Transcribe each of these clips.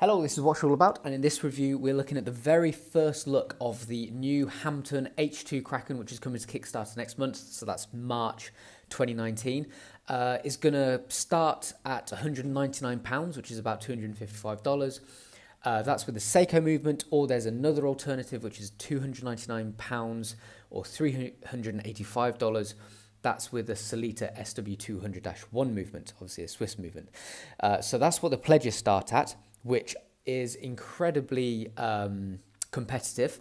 Hello, this is Watch All About, and in this review we're looking at the very first look of the new Hamtun H2 Kraken, which is coming to Kickstarter next month, so that's March 2019. It's going to start at £199, which is about $255. That's with the Seiko movement, or there's another alternative which is £299 or $385. That's with the Sellita SW200-1 movement, obviously a Swiss movement. So that's what the pledges start at, which is incredibly competitive.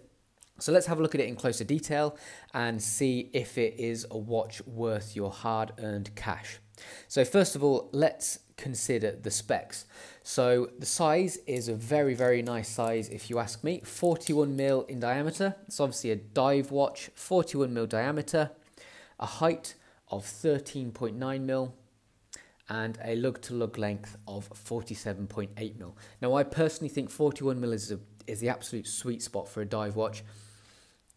So let's have a look at it in closer detail and see if it is a watch worth your hard-earned cash. So first of all, let's consider the specs. So the size is a very, very nice size if you ask me. 41mm in diameter. It's obviously a dive watch, 41mm diameter, a height of 13.9mm, and a lug-to-lug length of 47.8mm. Now, I personally think 41mm is the absolute sweet spot for a dive watch.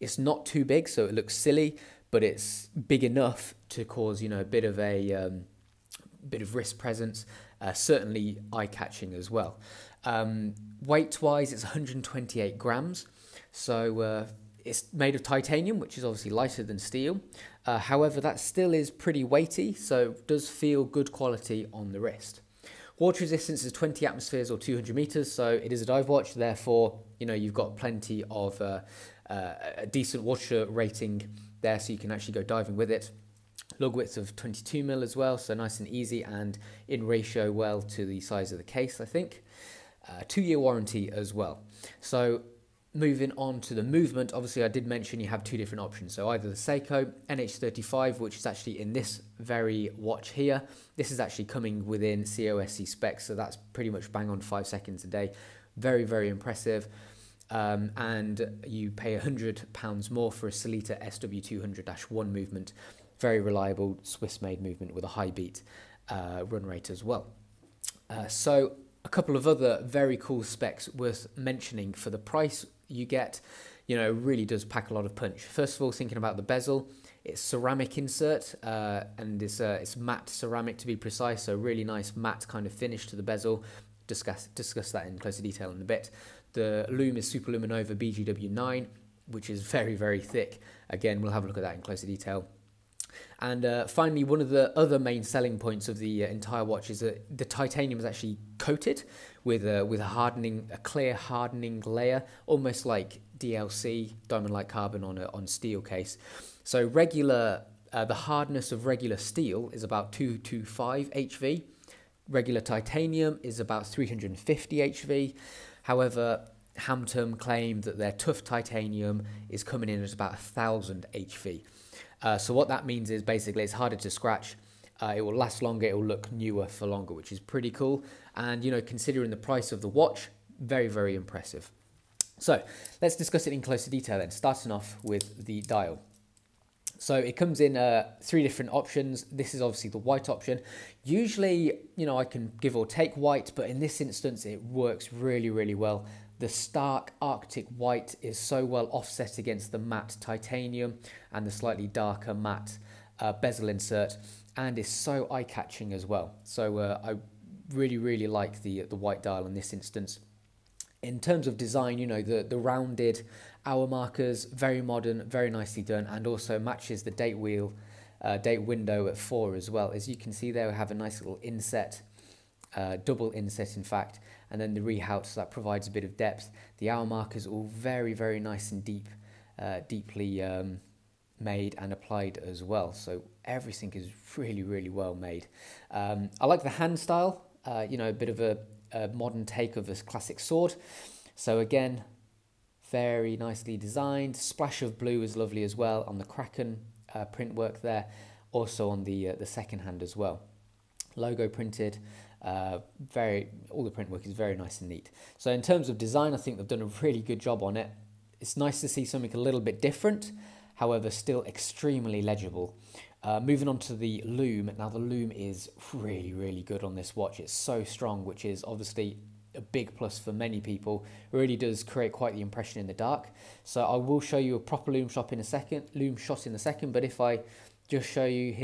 It's not too big, so it looks silly, but it's big enough to cause, you know, a bit of wrist presence, certainly eye-catching as well. Weight-wise, it's 128 grams, so it's made of titanium, which is obviously lighter than steel. However, that still is pretty weighty, so it does feel good quality on the wrist. Water resistance is 20 atmospheres or 200 meters, so it is a dive watch. Therefore, you know, you've got plenty of a decent water rating there, so you can actually go diving with it. Lug width of 22mm as well, so nice and easy and in ratio well to the size of the case, I think. 2-year warranty as well. So moving on to the movement, obviously I did mention you have two different options. So either the Seiko NH35, which is actually in this very watch here. This is actually coming within COSC specs, so that's pretty much bang on 5 seconds a day. Very, very impressive. And you pay £100 more for a Sellita SW200-1 movement. Very reliable Swiss-made movement with a high beat run rate as well. So a couple of other very cool specs worth mentioning for the price you get. You know, really does pack a lot of punch. First of all, thinking about the bezel, it's ceramic insert, and it's matte ceramic to be precise, so really nice matte kind of finish to the bezel. Discuss that in closer detail in a bit. The Loom is Super Luminova BGW9, which is very, very thick. Again, we'll have a look at that in closer detail. And finally, one of the other main selling points of the entire watch is that the titanium is actually coated with a clear hardening layer, almost like DLC, diamond-like carbon on steel case. So the hardness of regular steel is about 225 HV. Regular titanium is about 350 HV. However, Hamtun claimed that their tough titanium is coming in at about 1000 HV. So what that means is basically it's harder to scratch, it will last longer, it will look newer for longer, which is pretty cool. And, you know, considering the price of the watch, very, very impressive. So let's discuss it in closer detail then, starting off with the dial. So it comes in 3 different options. This is obviously the white option. Usually, you know, I can give or take white, but in this instance, it works really, really well. The stark Arctic white is so well offset against the matte titanium and the slightly darker matte bezel insert, and is so eye-catching as well. So I really, really like the white dial in this instance. In terms of design, you know, the rounded hour markers, very modern, very nicely done, and also matches the date window at 4 as well. As you can see there, we have a nice little inset, double inset in fact, and then the rehaut, so that provides a bit of depth. The hour markers all very, very nice and deeply made and applied as well. So everything is really, really well made. I like the hand style, you know, a bit of a modern take of this classic sword. So again, very nicely designed. Splash of blue is lovely as well on the Kraken print work there. Also on the second hand as well. Logo printed. All the print work is very nice and neat. So in terms of design, I think they've done a really good job on it. It's nice to see something a little bit different, however, still extremely legible. Moving on to the Loom. Now the Loom is really, really good on this watch. It's so strong, which is obviously a big plus for many people. It really does create quite the impression in the dark. So I will show you a proper Loom shot in a second, but if I just show you,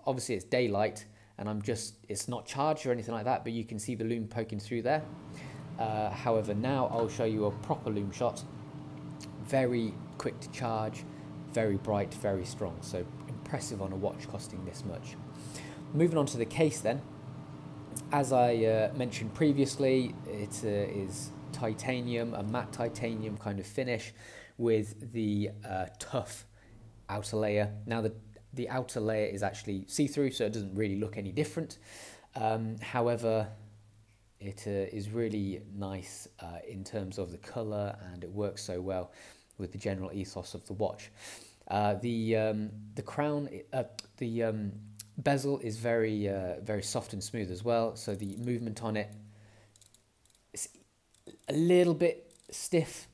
obviously it's daylight, and it's not charged or anything like that, but you can see the Loom poking through there. However, now I'll show you a proper Loom shot. Very quick to charge, very bright, very strong. So impressive on a watch costing this much. Moving on to the case then. As I mentioned previously, it is titanium, a matte titanium kind of finish with the tough outer layer. Now the outer layer is actually see-through, so it doesn't really look any different. However, it is really nice in terms of the colour, and it works so well with the general ethos of the watch. The crown, the bezel is very very soft and smooth as well, so the movement on it is a little bit stiff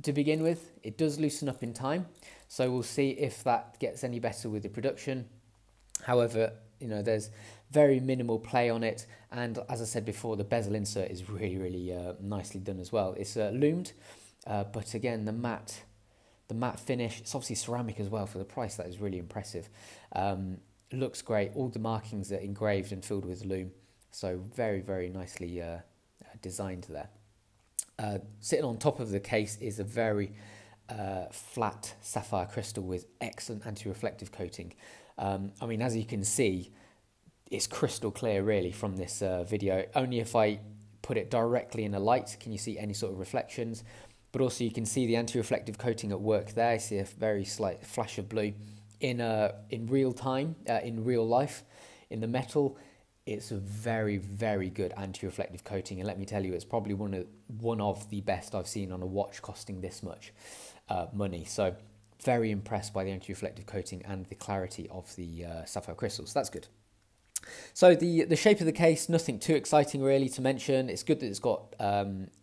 to begin with. It does loosen up in time, so we'll see if that gets any better with the production. However, you know, there's very minimal play on it, and as I said before, the bezel insert is really nicely done as well. It's loomed, but again, the matte finish, it's obviously ceramic as well. For the price, that is really impressive. Looks great. All the markings are engraved and filled with loom, so very nicely designed there. Sitting on top of the case is a very flat sapphire crystal with excellent anti-reflective coating. I mean, as you can see, it's crystal clear really from this video. Only if I put it directly in a light can you see any sort of reflections, but also you can see the anti-reflective coating at work there. You see a very slight flash of blue in real time, in real life, in the metal. It's a very good anti-reflective coating, and let me tell you, it's probably one of the best I've seen on a watch costing this much money. So very impressed by the anti-reflective coating and the clarity of the sapphire crystals. That's good. So the shape of the case, nothing too exciting really to mention. It's good that it's got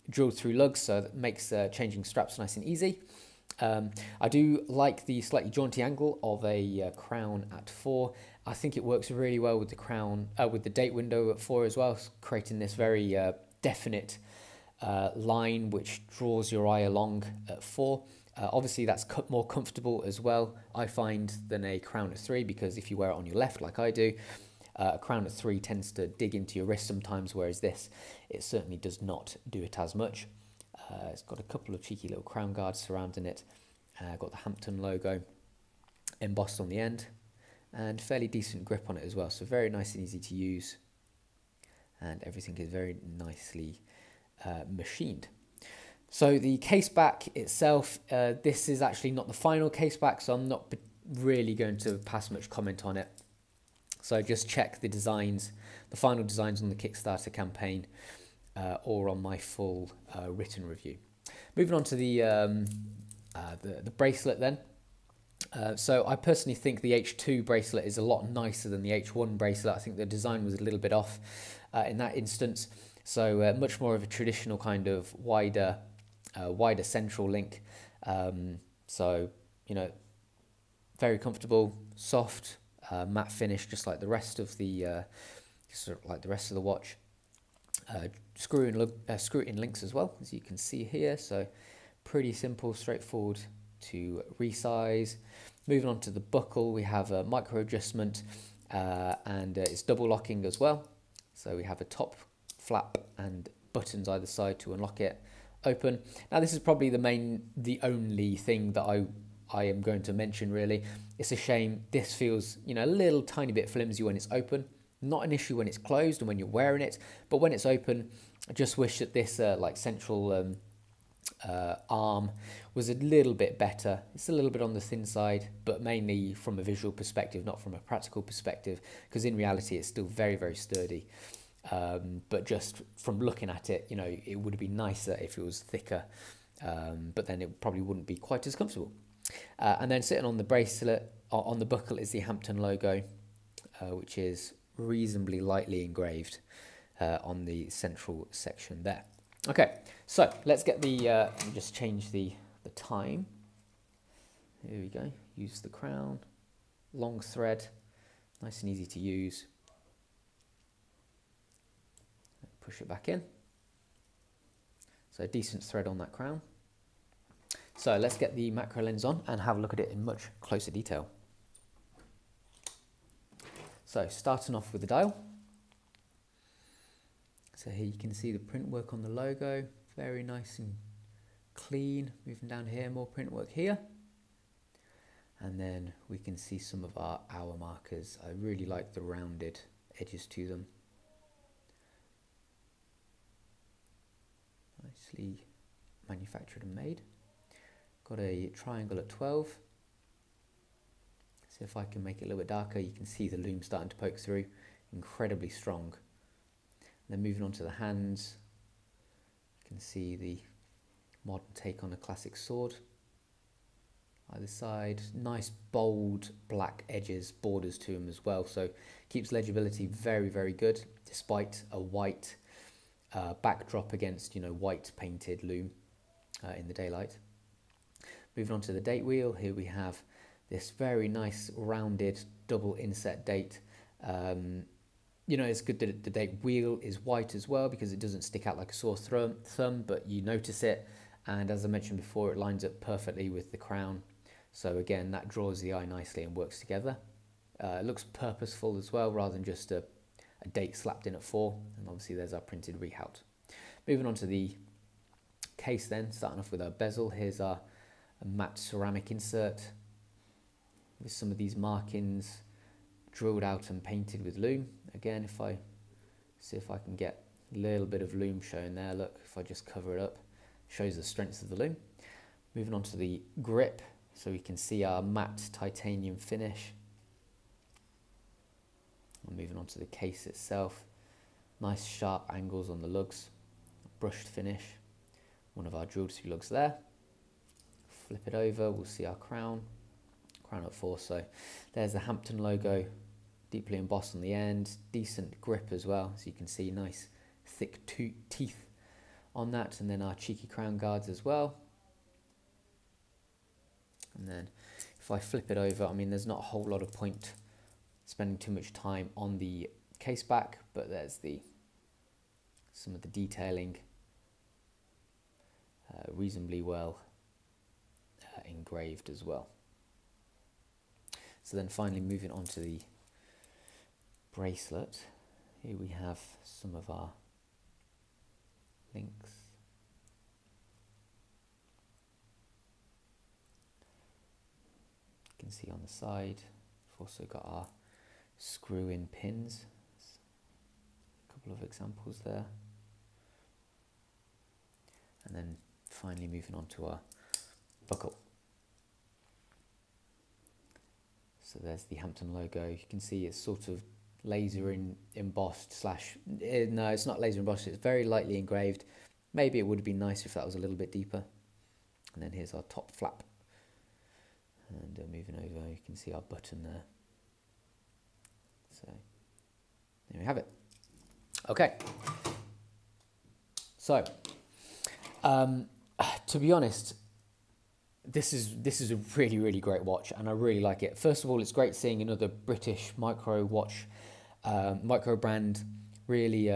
drilled through lugs, so that makes changing straps nice and easy. I do like the slightly jaunty angle of a crown at 4. I think it works really well with the crown, with the date window at 4 as well, creating this very definite line which draws your eye along at 4. Obviously that's more comfortable as well, I find, than a crown at 3, because if you wear it on your left like I do, a crown at 3 tends to dig into your wrist sometimes, whereas this, it certainly does not do it as much. It's got a couple of cheeky little crown guards surrounding it. Got the Hamtun logo embossed on the end, and fairly decent grip on it as well, so very nice and easy to use, and everything is very nicely machined. So the case back itself, this is actually not the final case back, so I'm not really going to pass much comment on it. So just check the designs, the final designs on the Kickstarter campaign, or on my full written review. Moving on to the bracelet then. So I personally think the H2 bracelet is a lot nicer than the H1 bracelet. I think the design was a little bit off in that instance. So much more of a traditional kind of wider central link. So, you know, very comfortable, soft, matte finish, just like the rest of the watch. Screw in links as well, as you can see here. So pretty simple, straightforward to resize. Moving on to the buckle, we have a micro adjustment, and it's double locking as well. So we have a top flap and buttons either side to unlock it, open. Now this is probably the only thing that I am going to mention really. It's a shame this feels, you know, a little tiny bit flimsy when it's open. Not an issue when it's closed and when you're wearing it, but when it's open, I just wish that this like central arm was a little bit better. It's a little bit on the thin side, but mainly from a visual perspective, not from a practical perspective, because in reality it's still very sturdy. But just from looking at it, you know, it would be nicer if it was thicker, but then it probably wouldn't be quite as comfortable. And then sitting on the bracelet, on the buckle, is the Hamtun logo, which is reasonably lightly engraved on the central section there. Okay, so let's get the, let me just change the time. Here we go, use the crown, long thread, nice and easy to use. Push it back in. So decent thread on that crown. So let's get the macro lens on and have a look at it in much closer detail. So starting off with the dial. So here you can see the print work on the logo, very nice and clean. Moving down here, more print work here. And then we can see some of our hour markers. I really like the rounded edges to them. Nicely manufactured and made. Got a triangle at 12. See if I can make it a little bit darker. You can see the loom starting to poke through. Incredibly strong. And then moving on to the hands, you can see the modern take on a classic sword. Either side, nice bold black edges, borders to them as well, so keeps legibility very, very good despite a white backdrop against, you know, white painted loom in the daylight. Moving on to the date wheel, here we have this very nice rounded double inset date. You know, it's good that the date wheel is white as well because it doesn't stick out like a sore thumb, but you notice it, and as I mentioned before, it lines up perfectly with the crown. So again, that draws the eye nicely and works together. It looks purposeful as well, rather than just a date slapped in at 4. And obviously there's our printed rehaut. Moving on to the case then, starting off with our bezel. Here's our matte ceramic insert with some of these markings drilled out and painted with loom. Again, if I see if I can get a little bit of loom showing there, look, if I just cover it up, shows the strength of the loom. Moving on to the grip. So we can see our matte titanium finish. And moving on to the case itself. Nice sharp angles on the lugs. Brushed finish. One of our drilled through lugs there. Flip it over, we'll see our crown. Crown at 4, so there's the Hamtun logo. Deeply embossed on the end. Decent grip as well. So you can see nice thick teeth on that. And then our cheeky crown guards as well. And then if I flip it over, I mean, there's not a whole lot of point spending too much time on the case back, but there's some of the detailing reasonably well engraved as well. So then finally moving on to the bracelet, here we have some of our links. You can see on the side, we've also got our screw-in pins. A couple of examples there. And then finally moving on to our buckle. So there's the Hamtun logo. You can see it's sort of laser embossed slash, no, it's not laser embossed, it's very lightly engraved. Maybe it would have been nicer if that was a little bit deeper. And then here's our top flap. And moving over, you can see our button there. So there we have it. Okay. So to be honest, this is a really, really great watch, and I really like it. First of all, it's great seeing another British micro watch, micro brand, really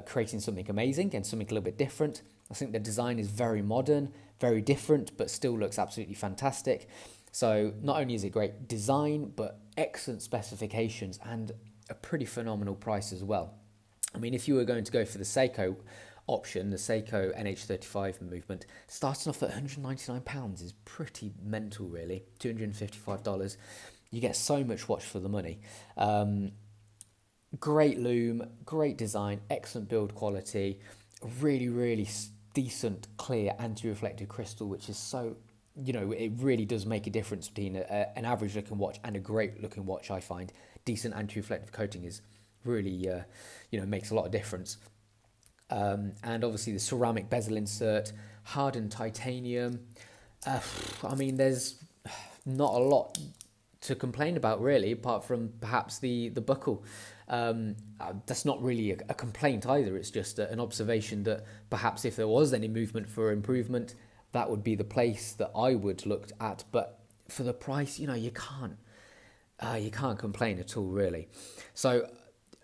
creating something amazing and something a little bit different. I think the design is very modern, very different, but still looks absolutely fantastic. So not only is it great design, but excellent specifications and a pretty phenomenal price as well. I mean, if you were going to go for the Seiko option, the Seiko NH35 movement, starting off at £199 is pretty mental, really. $255. You get so much watch for the money. Great loom, great design, excellent build quality, really, really decent, clear, anti-reflective crystal, which is so, you know, it really does make a difference between an average looking watch and a great looking watch. I find decent anti-reflective coating is really, you know, makes a lot of difference. And obviously the ceramic bezel insert, hardened titanium. I mean, there's not a lot to complain about really, apart from perhaps the buckle. That's not really a complaint either. It's just an observation that perhaps if there was any movement for improvement, that would be the place that I would look at. But for the price, you know, you can't complain at all, really. So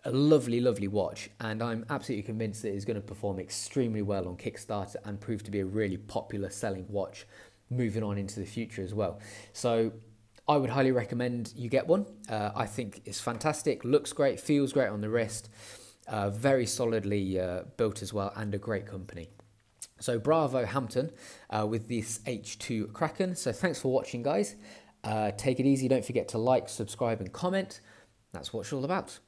a lovely, lovely watch, and I'm absolutely convinced that it's going to perform extremely well on Kickstarter and prove to be a really popular selling watch moving on into the future as well. So I would highly recommend you get one. I think it's fantastic, looks great, feels great on the wrist. very solidly built as well, and a great company. So bravo Hamtun with this H2 Kraken. So thanks for watching, guys. Take it easy. Don't forget to like, subscribe and comment. That's what it's all about.